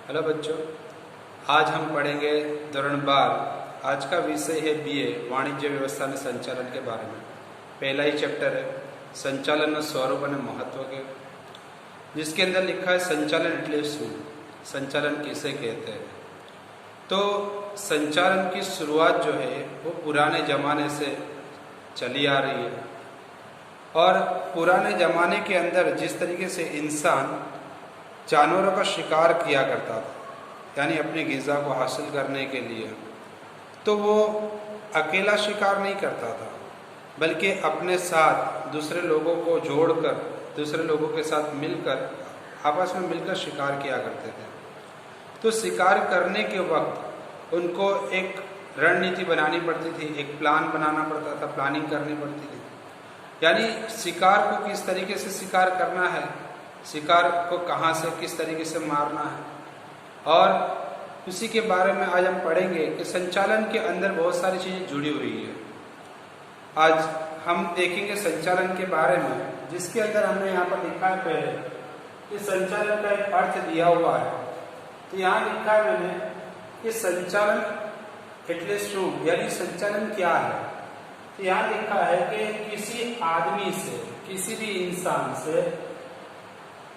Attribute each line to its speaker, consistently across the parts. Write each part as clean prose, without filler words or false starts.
Speaker 1: Hello बच्चों, आज हम पढ़ेंगे दौरान 12। आज का विषय है बीए वाणिज्य व्यवस्था ने संचालन के बारे में। पहला ही चैप्टर है संचालन स्वरूप और महत्व के, जिसके अंदर लिखा है संचालन એટલે શું, संचालन किसे कहते हैं। तो संचालन की शुरुआत जो है वो पुराने ज़माने से चली आ रही है और पुराने ज़माने के अंदर जिस तरीके से इंसान जानवरों का शिकार किया करता था, यानी अपनी ग़िज़ा को हासिल करने के लिए, तो वो अकेला शिकार नहीं करता था, बल्कि अपने साथ दूसरे लोगों को जोड़कर, दूसरे लोगों के साथ मिलकर, आपस में मिलकर शिकार किया करते थे। तो शिकार करने के वक्त उनको एक रणनीति बनानी पड़ती थी, एक प्लान बनाना पड़ता था, प्लानिंग करनी पड़ती थी। यानी शिकार को किस तरीके से शिकार करना है, शिकार को कहाँ से किस तरीके से मारना है, और उसी के बारे में आज हम पढ़ेंगे कि संचालन के अंदर बहुत सारी चीज़ें जुड़ी हुई है। आज हम देखेंगे संचालन के बारे में, जिसके अंदर हमने यहाँ पर लिखा है पहले कि संचालन का एक अर्थ दिया हुआ है। तो यहाँ लिखा है मैंने कि संचालन એટલે શું, यानी संचालन क्या है। तो यहाँ लिखा है कि किसी आदमी से, किसी भी इंसान से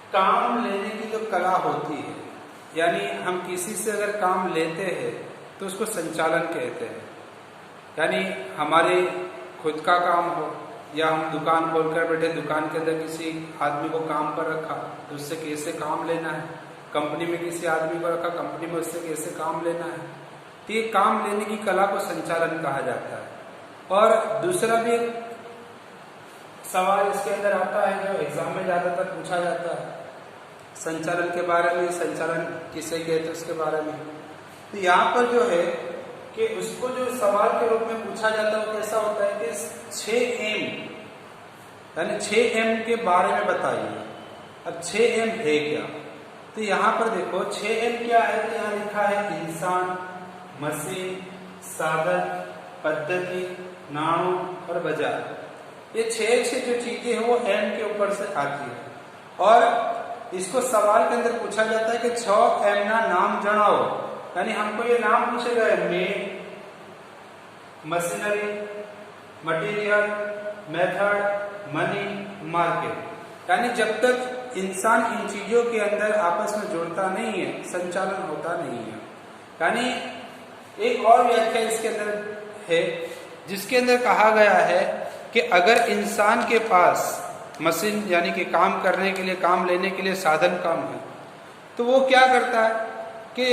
Speaker 1: काम लेने की जो कला होती है, यानी हम किसी से अगर काम लेते हैं तो उसको संचालन कहते हैं। यानी हमारे खुद का काम हो या हम दुकान खोलकर बैठे, दुकान के अंदर किसी आदमी को काम पर रखा तो उससे कैसे काम लेना है, कंपनी में किसी आदमी को रखा, कंपनी में उससे कैसे काम लेना है, तो ये काम लेने की कला को संचालन कहा जाता है। और दूसरा भी एक सवाल इसके अंदर आता है जो एग्जाम में ज़्यादातर पूछा जाता है संचालन के बारे में, संचालन किसे कहते हैं उसके बारे में। तो यहाँ पर जो है कि उसको जो सवाल के रूप में पूछा जाता है वो कैसा होता है कि 6M, यानी 6M के बारे में बताइए। अब 6M है क्या, तो यहाँ पर देखो 6M क्या है। तो यहाँ लिखा है इंसान, मशीन, साधन, पद्धति, नाणु और बाजार। ये 6 जो चीजें हैं वो M के ऊपर से आती है। और इसको सवाल के अंदर पूछा जाता है कि 6M ना नाम जणाओ, यानी हमको ये नाम पूछे गए main, machinery, material, method, money, market. यानी जब तक इंसान इन चीजों के अंदर आपस में जुड़ता नहीं है, संचालन होता नहीं है। यानी एक और व्याख्या इसके अंदर है जिसके अंदर कहा गया है कि अगर इंसान के पास मशीन यानी कि काम करने के लिए, काम लेने के लिए साधन कम है, तो वो क्या करता है कि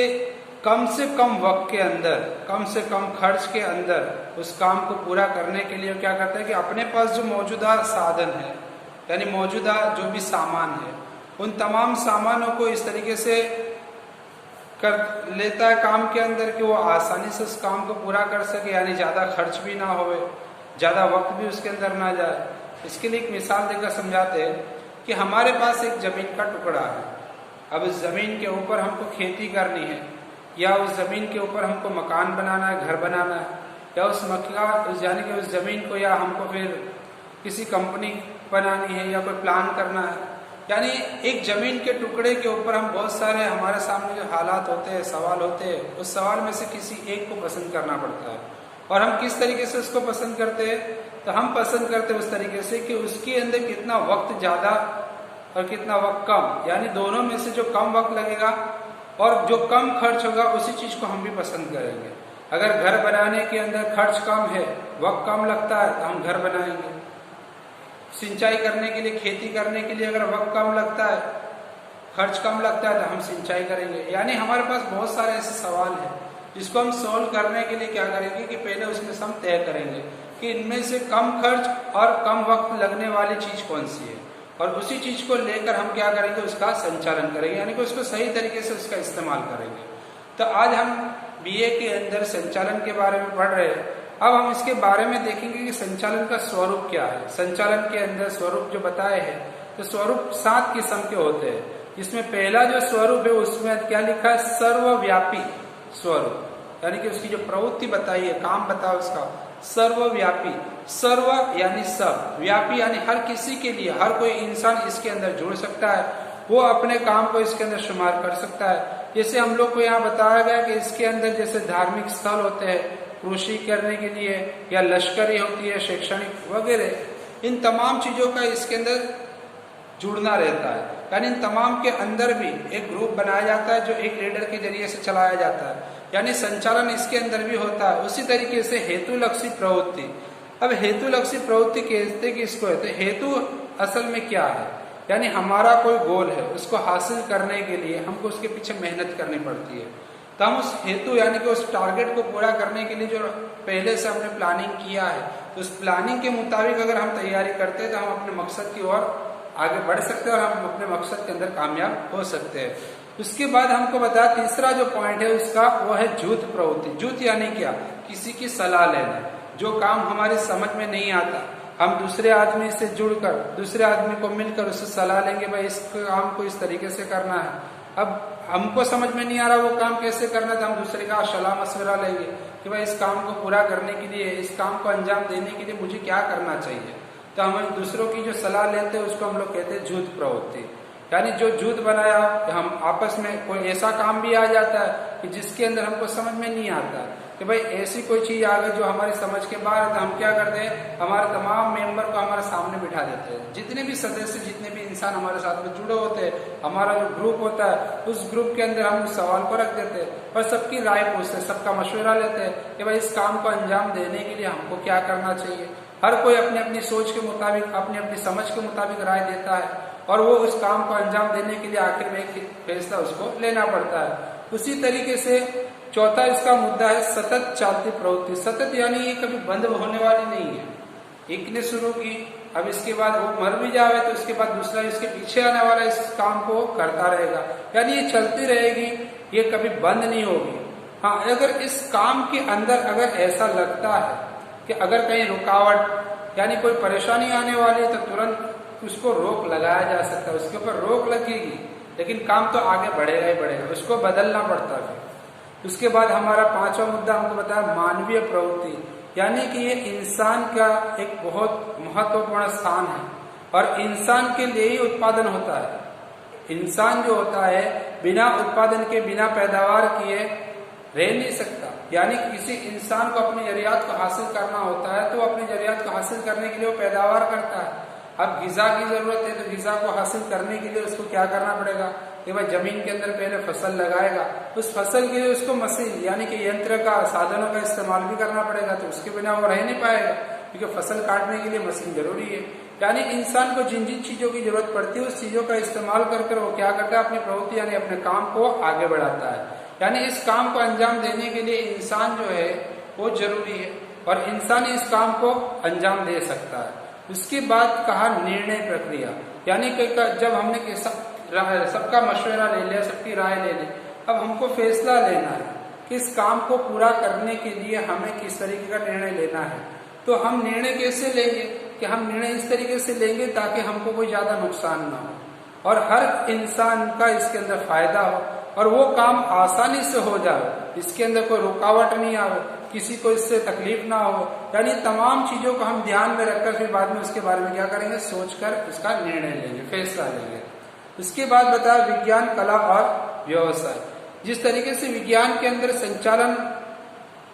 Speaker 1: कम से कम वक्त के अंदर, कम से कम खर्च के अंदर उस काम को पूरा करने के लिए क्या करता है कि अपने पास जो मौजूदा साधन है, यानी मौजूदा जो भी सामान है, उन तमाम सामानों को इस तरीके से कर लेता है काम के अंदर कि वो आसानी से उस काम को पूरा कर सके, यानी ज़्यादा खर्च भी ना होवे, ज़्यादा वक्त भी उसके अंदर ना जाए। इसके लिए एक मिसाल देकर समझाते हैं कि हमारे पास एक ज़मीन का टुकड़ा है। अब इस ज़मीन के ऊपर हमको खेती करनी है, या उस ज़मीन के ऊपर हमको मकान बनाना है, घर बनाना है, या उस मकान यानी कि उस ज़मीन को या हमको फिर किसी कंपनी बनानी है या कोई प्लान करना है। यानी एक ज़मीन के टुकड़े के ऊपर हम बहुत सारे हमारे सामने जो हालात होते हैं, सवाल होते हैं, उस सवाल में से किसी एक को पसंद करना पड़ता है। और हम किस तरीके से उसको पसंद करते हैं, तो हम पसंद करते हैं उस तरीके से कि उसके अंदर कितना वक्त ज़्यादा और कितना वक्त कम, यानी दोनों में से जो कम वक्त लगेगा और जो कम खर्च होगा उसी चीज़ को हम भी पसंद करेंगे। अगर घर बनाने के अंदर खर्च कम है, वक्त कम लगता है, तो हम घर बनाएंगे। सिंचाई करने के लिए, खेती करने के लिए अगर वक्त कम लगता है, खर्च कम लगता है, तो हम सिंचाई करेंगे। यानी हमारे पास बहुत सारे ऐसे सवाल हैं जिसको हम सॉल्व करने के लिए क्या करेंगे कि पहले उसमें से हम तय करेंगे कि इनमें से कम खर्च और कम वक्त लगने वाली चीज़ कौन सी है, और उसी चीज़ को लेकर हम क्या करेंगे, उसका संचालन करेंगे, यानी कि उसको सही तरीके से उसका इस्तेमाल करेंगे। तो आज हम बीए के अंदर संचालन के बारे में पढ़ रहे हैं। अब हम इसके बारे में देखेंगे कि संचालन का स्वरूप क्या है। संचालन के अंदर स्वरूप जो बताए हैं, तो स्वरूप 7 किस्म के होते हैं, जिसमें पहला जो स्वरूप है उसमें क्या लिखा है, सर्वव्यापी स्वरूप, यानी कि उसकी जो प्रवृत्ति बताई है, काम बताओ उसका, सर्वव्यापी। सर्व यानी सब, व्यापी यानी हर किसी के लिए, हर कोई इंसान इसके अंदर जुड़ सकता है। वो अपने काम को इसके अंदर शुमार कर सकता है। जैसे हम लोग को यहाँ बताया गया कि इसके अंदर जैसे धार्मिक स्थल होते हैं कृषि करने के लिए, या लश्करी होती है, शैक्षणिक वगैरह, इन तमाम चीजों का इसके अंदर जुड़ना रहता है। यानी इन तमाम के अंदर भी एक ग्रुप बनाया जाता है जो एक लीडर के जरिए से चलाया जाता है, यानी संचालन इसके अंदर भी होता है। उसी तरीके से हेतु लक्षी प्रवृत्ति। अब हेतु लक्षी प्रवृत्ति कहते कि इसको है, हेतु असल में क्या है, यानी हमारा कोई गोल है, उसको हासिल करने के लिए हमको उसके पीछे मेहनत करनी पड़ती है। तो हम उस हेतु यानी कि उस टारगेट को पूरा करने के लिए जो पहले से हमने प्लानिंग किया है, तो उस प्लानिंग के मुताबिक अगर हम तैयारी करते हैं तो हम अपने मकसद की ओर आगे बढ़ सकते हैं और हम अपने मकसद के अंदर कामयाब हो सकते हैं। उसके बाद हमको बताया तीसरा जो पॉइंट है उसका, वो है जूथ प्रवृत्ति। जूथ यानी क्या, किसी की सलाह लेना। जो काम हमारी समझ में नहीं आता, हम दूसरे आदमी से जुड़कर, दूसरे आदमी को मिलकर उससे सलाह लेंगे, भाई इस काम को इस तरीके से करना है। अब हमको समझ में नहीं आ रहा वो काम कैसे करना है, तो हम दूसरे का सलाह मशवरा लेंगे कि भाई इस काम को पूरा करने के लिए, इस काम को अंजाम देने के लिए मुझे क्या करना चाहिए। तो हम दूसरों की जो सलाह लेते हैं उसको हम लोग कहते हैं जूथ प्रवृत्ति। यानी जो जूथ बनाया, हम आपस में कोई ऐसा काम भी आ जाता है कि जिसके अंदर हमको समझ में नहीं आता कि भाई ऐसी कोई चीज आ गई जो हमारी समझ के बाहर है, तो हम क्या करते हैं, हमारे तमाम मेंबर को हमारे सामने बिठा देते हैं। जितने भी सदस्य, जितने भी इंसान हमारे साथ में जुड़े होते हैं, हमारा जो ग्रुप होता है, उस ग्रुप के अंदर हम उस सवाल को रख देते हैं और सबकी राय पूछते हैं, सबका मशवरा लेते हैं कि भाई इस काम को अंजाम देने के लिए हमको क्या करना चाहिए। हर कोई अपनी अपनी सोच के मुताबिक, अपनी अपनी समझ के मुताबिक राय देता है और वो उस काम को अंजाम देने के लिए आखिर में एक फैसला उसको लेना पड़ता है। उसी तरीके से चौथा इसका मुद्दा है सतत चलती प्रवृत्ति। सतत यानी ये कभी बंद होने वाली नहीं है। एक ने शुरू की, अब इसके बाद वो मर भी जावे तो उसके बाद दूसरा इसके पीछे आने वाला इस काम को करता रहेगा, यानी ये चलती रहेगी, ये कभी बंद नहीं होगी। हाँ, अगर इस काम के अंदर अगर ऐसा लगता है कि अगर कहीं रुकावट यानी कोई परेशानी आने वाली है तो तुरंत उसको रोक लगाया जा सकता है, उसके ऊपर रोक लगेगी, लेकिन काम तो आगे बढ़ेगा ही बढ़ेगा, उसको बदलना पड़ता है। उसके बाद हमारा पांचवा मुद्दा हमको बताया मानवीय प्रवृत्ति, यानी कि ये इंसान का एक बहुत महत्वपूर्ण स्थान है और इंसान के लिए ही उत्पादन होता है। इंसान जो होता है बिना उत्पादन के, बिना पैदावार किए रह नहीं सकता। यानी किसी इंसान को अपनी जरूरियात को हासिल करना होता है तो अपनी जरूरियात को हासिल करने के लिए वो पैदावार करता है। अब ग़िज़ा की जरूरत है तो ग़िज़ा को हासिल करने के लिए उसको क्या करना पड़ेगा कि भाई जमीन के अंदर पहले फसल लगाएगा, उस फसल के लिए उसको मशीन यानी कि यंत्र का, साधनों का इस्तेमाल भी करना पड़ेगा, तो उसके बिना वो रह नहीं पाएगा, क्योंकि फसल काटने के लिए मशीन जरूरी है। यानी इंसान को जिन जिन चीजों की जरूरत पड़ती है उस चीजों का इस्तेमाल कर वो क्या करता है, अपनी प्रवृत्ति यानी अपने काम को आगे बढ़ाता है। यानी इस काम को अंजाम देने के लिए इंसान जो है वो जरूरी है और इंसान इस काम को अंजाम दे सकता है। उसके बाद कहा निर्णय प्रक्रिया, यानी कि जब हमने सबका मशवरा ले लिया, सबकी राय ले ली, अब हमको फैसला लेना है कि इस काम को पूरा करने के लिए हमें किस तरीके का निर्णय लेना है। तो हम निर्णय कैसे लेंगे कि हम निर्णय इस तरीके से लेंगे ताकि हमको कोई ज्यादा नुकसान ना हो और हर इंसान का इसके अंदर फायदा हो और वो काम आसानी से हो जाए, इसके अंदर कोई रुकावट नहीं आवे, किसी को इससे तकलीफ ना हो। यानी तमाम चीजों को हम ध्यान में रखकर फिर बाद में उसके बारे में क्या करेंगे, सोचकर इसका निर्णय लेंगे, फैसला लेंगे। उसके बाद बताया विज्ञान, कला और व्यवसाय। जिस तरीके से विज्ञान के अंदर संचालन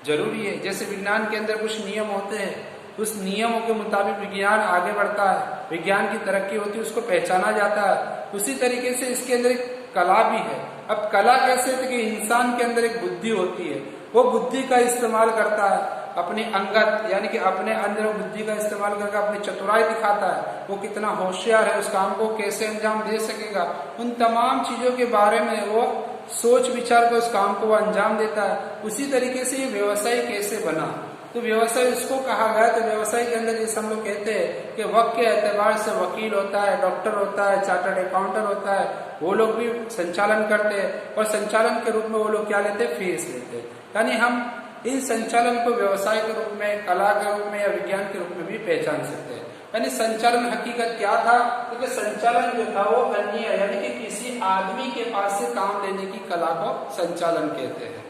Speaker 1: जरूरी है, जैसे विज्ञान के अंदर कुछ नियम होते हैं, उस नियमों के मुताबिक विज्ञान आगे बढ़ता है, विज्ञान की तरक्की होती है, उसको पहचाना जाता है। उसी तरीके से इसके अंदर एक कला भी है। अब कला कैसे है कि इंसान के अंदर एक बुद्धि होती है, वो बुद्धि का इस्तेमाल करता है, अपनी अंगत यानी कि अपने अंदर बुद्धि का इस्तेमाल करके अपनी चतुराई दिखाता है, वो कितना होशियार है, उस काम को कैसे अंजाम दे सकेगा, उन तमाम चीजों के बारे में वो सोच विचार कर उस काम को वो अंजाम देता है। उसी तरीके से ये व्यवसाय कैसे बना, तो व्यवसाय उसको कहा गया। तो व्यवसाय के अंदर जैसे हम लोग कहते हैं कि वक्त के एतबार से वकील होता है, डॉक्टर होता है, चार्टर्ड अकाउंटेंट होता है, वो लोग भी संचालन करते हैं और संचालन के रूप में वो लोग क्या लेते हैं, फीस लेते हैं। यानी हम इन संचालन को व्यवसाय के रूप में, कला के रूप में या विज्ञान के रूप में भी पहचान सकते हैं। यानी संचालन हकीकत क्या था, क्योंकि संचालन जो था वो अन्य यानी कि किसी आदमी के पास से काम लेने की कला को संचालन कहते हैं।